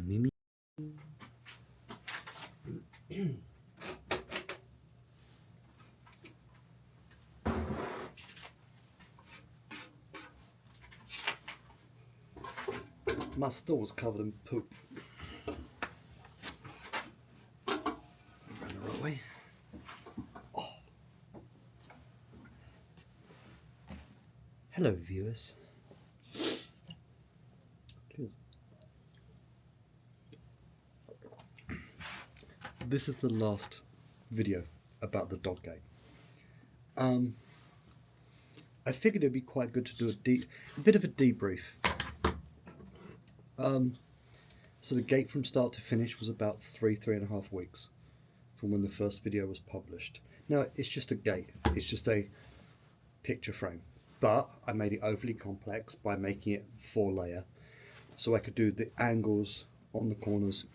Mimi. My store's covered in poop. Going the right way. Oh. Hello, viewers. This is the last video about the dog gate. I figured it'd be quite good to do a bit of a debrief. So the gate from start to finish was about 3.5 weeks from when the first video was published. Now it's just a gate, it's just a picture frame, but I made it overly complex by making it 4-layer, so I could do the angles on the corners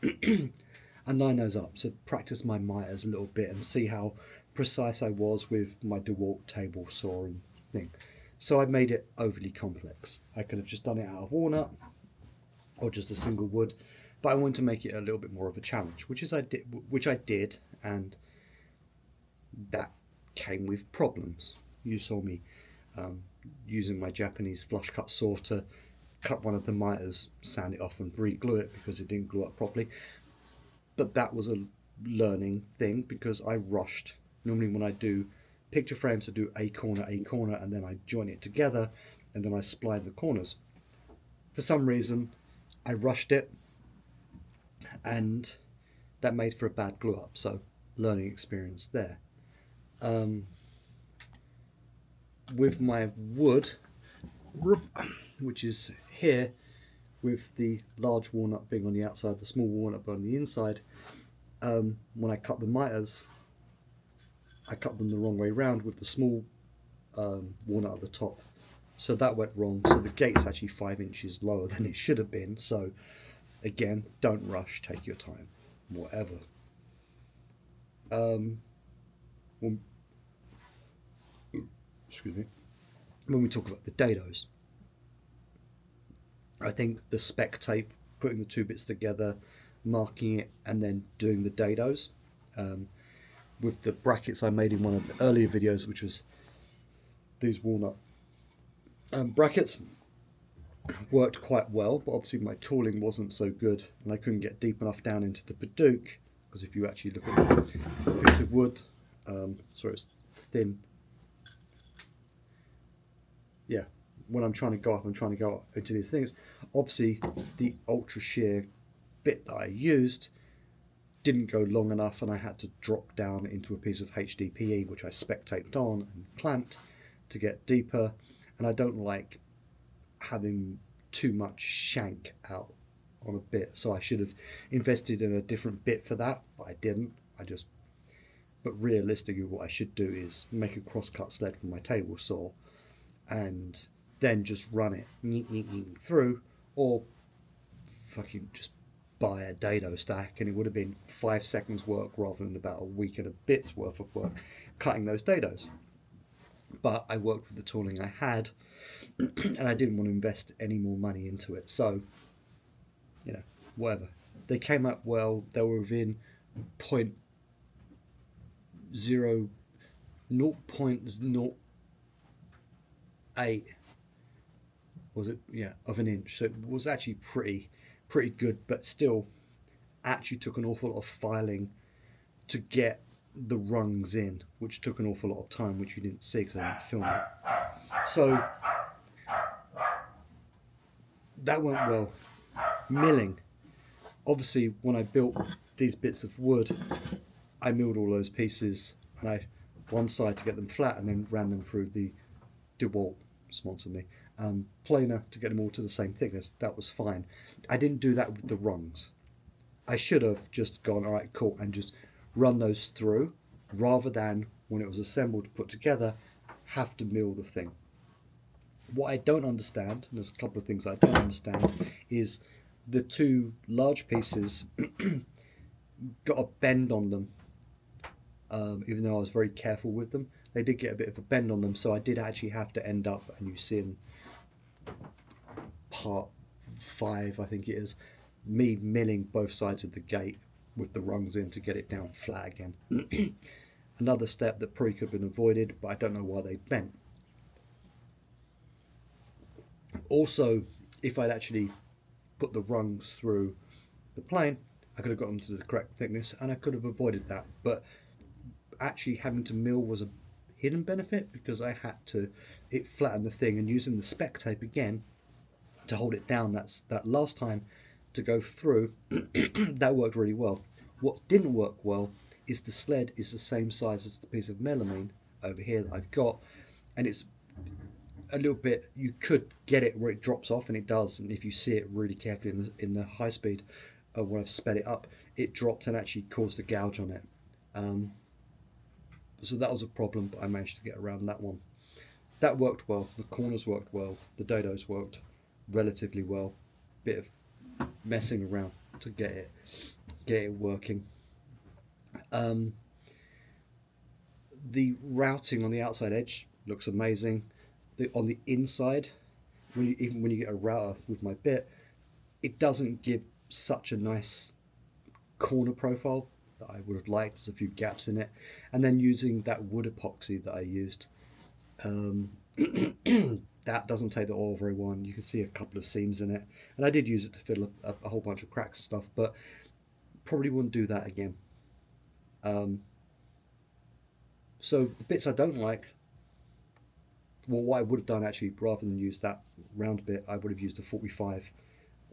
and line those up. So practice my miters a little bit and see how precise I was with my DeWalt table saw and thing. So I made it overly complex. I could have just done it out of walnut or just a single wood, but I wanted to make it a little bit more of a challenge, which I did, and that came with problems. You saw me using my Japanese flush cut saw to cut one of the miters, sand it off and re-glue it because it didn't glue up properly. But that was a learning thing because I rushed. Normally when I do picture frames, I do a corner, and then I join it together and then I spline the corners. For some reason, I rushed it and that made for a bad glue up, so learning experience there. With my wood, which is here, with the large walnut being on the outside, the small walnut being on the inside, when I cut the miters, I cut them the wrong way round with the small walnut at the top. So that went wrong. So the gate's actually 5 inches lower than it should have been. So again, don't rush, take your time, whatever. Excuse me. When we talk about the dados, I think the spec tape, putting the two bits together, marking it, and then doing the dados with the brackets I made in one of the earlier videos, which was these walnut brackets, worked quite well, but obviously my tooling wasn't so good and I couldn't get deep enough down into the Baduk, because if you actually look at the piece of wood, sorry, it's thin. Yeah, when I'm trying to go up, I'm trying to go up into these things. Obviously, the ultra shear bit that I used didn't go long enough, and I had to drop down into a piece of HDPE, which I spec taped on and clamped to get deeper. And I don't like having too much shank out on a bit, so I should have invested in a different bit for that, but I didn't. But realistically, what I should do is make a cross-cut sled from my table saw and then just run it through, or fucking just buy a dado stack, and it would have been 5 seconds work rather than about a week and a bit's worth of work cutting those dados. But I worked with the tooling I had and I didn't want to invest any more money into it, so you know, whatever. They came out well. They were within 0.08, was it? Yeah, of an inch. So it was actually pretty good, but still actually took an awful lot of filing to get the rungs in, which took an awful lot of time, which you didn't see because I didn't film it. So that went well. Milling. Obviously, when I built these bits of wood, I milled all those pieces, and I one side to get them flat, and then ran them through the DeWalt, sponsor me, planer to get them all to the same thickness. That was fine. I didn't do that with the rungs. I should have just gone, all right, cool, and just run those through, rather than when it was assembled, put together, have to mill the thing. What I don't understand, and there's a couple of things I don't understand, is the two large pieces got a bend on them. Even though I was very careful with them, they did get a bit of a bend on them, so I did actually have to end up, and you see in part 5, I think it is, me milling both sides of the gate with the rungs in to get it down flat again. Another step that probably could have been avoided, but I don't know why they bent. Also, if I'd actually put the rungs through the plane, I could have got them to the correct thickness and I could have avoided that. But actually having to mill was a hidden benefit because I had to it flatten the thing, and using the spec tape again to hold it down that last time to go through that worked really well. What didn't work well is the sled is the same size as the piece of melamine over here that I've got, and it's a little bit, you could get it where it drops off, and it does, and if you see it really carefully in the high speed when I've sped it up, it dropped and actually caused a gouge on it. So that was a problem, but I managed to get around that one. That worked well. The corners worked well. The dados worked relatively well. Bit of messing around to get it working. The routing on the outside edge looks amazing. On the inside, even when you get a router with my bit, it doesn't give such a nice corner profile that I would have liked. There's a few gaps in it. And then using that wood epoxy that I used, that doesn't take the oil very well. You can see a couple of seams in it. And I did use it to fill a whole bunch of cracks and stuff, but probably wouldn't do that again. So the bits I don't like, well, what I would have done actually, rather than use that round bit, I would have used a 45,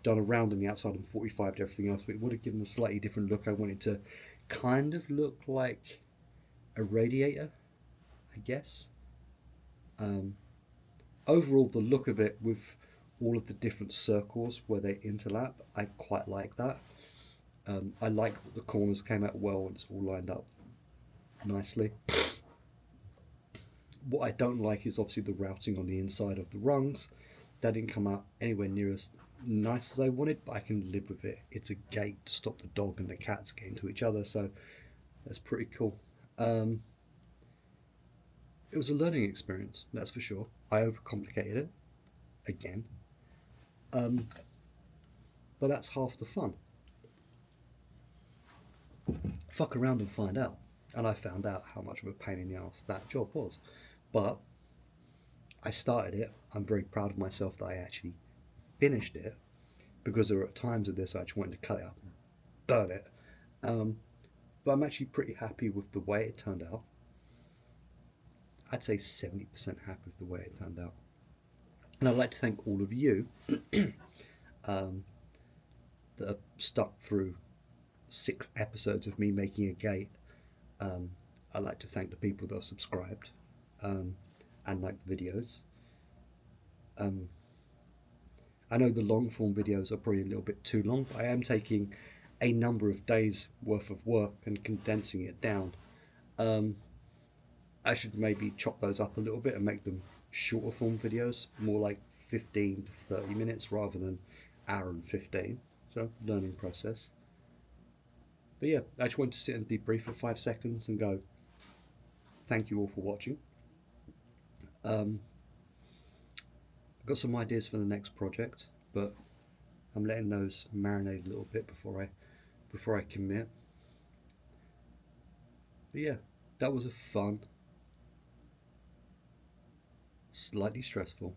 done a round on the outside and 45 to everything else, but it would have given a slightly different look. I wanted to kind of look like a radiator, I guess. Overall, the look of it with all of the different circles where they interlap, I quite like that. I like that the corners came out well and it's all lined up nicely. What I don't like is obviously the routing on the inside of the rungs. That didn't come out anywhere near as nice as I wanted, but I can live with it. It's a gate to stop the dog and the cats getting to each other, so that's pretty cool. It was a learning experience, that's for sure. I overcomplicated it again, but that's half the fun. Fuck around and find out. And I found out how much of a pain in the ass that job was. But I started it. I'm very proud of myself that I actually finished it, because there were times of this I just wanted to cut it up and burn it. But I'm actually pretty happy with the way it turned out. I'd say 70% happy with the way it turned out. And I'd like to thank all of you that have stuck through 6 episodes of me making a gate. I'd like to thank the people that have subscribed and liked the videos. I know the long form videos are probably a little bit too long, but I am taking a number of days worth of work and condensing it down. I should maybe chop those up a little bit and make them shorter form videos, more like 15 to 30 minutes rather than hour and 15. So, learning process. But yeah, I just wanted to sit and debrief for 5 seconds and go, thank you all for watching. I've got some ideas for the next project, but I'm letting those marinate a little bit before I commit. But yeah, that was a fun, slightly stressful,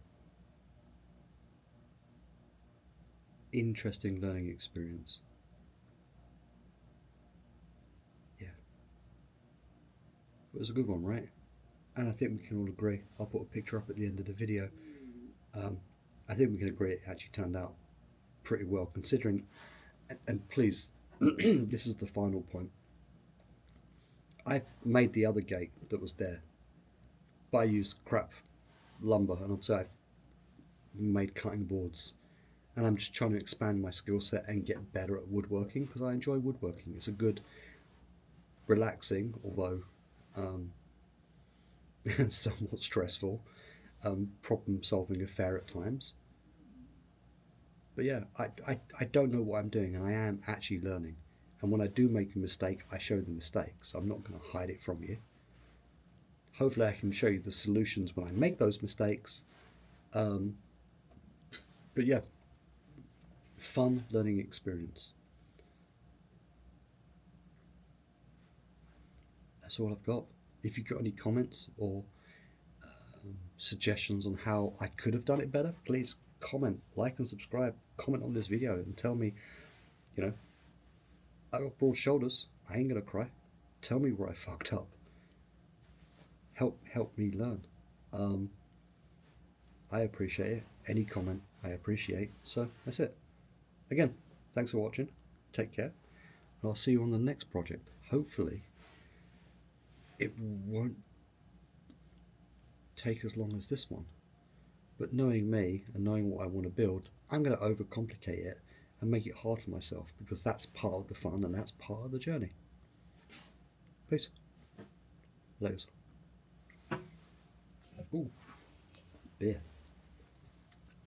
interesting learning experience. Yeah. It was a good one, right? And I think we can all agree. I'll put a picture up at the end of the video. I think we can agree it actually turned out pretty well, considering, and please, this is the final point. I made the other gate that was there, but I used crap lumber, and obviously I've made cutting boards, and I'm just trying to expand my skill set and get better at woodworking, because I enjoy woodworking. It's a good, relaxing, although somewhat stressful, problem solving affair at times. But yeah, I don't know what I'm doing, and I am actually learning. And when I do make a mistake, I show the mistake, so I'm not going to hide it from you. Hopefully I can show you the solutions when I make those mistakes. But yeah, fun learning experience. That's all I've got. If you've got any comments or suggestions on how I could have done it better, please comment, like and subscribe, comment on this video and tell me, you know, I got broad shoulders, I ain't gonna cry. Tell me where I fucked up. Help me learn. I appreciate it. Any comment I appreciate. So that's it. Again, thanks for watching. Take care. And I'll see you on the next project. Hopefully it won't take as long as this one. But knowing me and knowing what I want to build, I'm going to overcomplicate it and make it hard for myself, because that's part of the fun and that's part of the journey. Peace. Laters. Ooh, beer.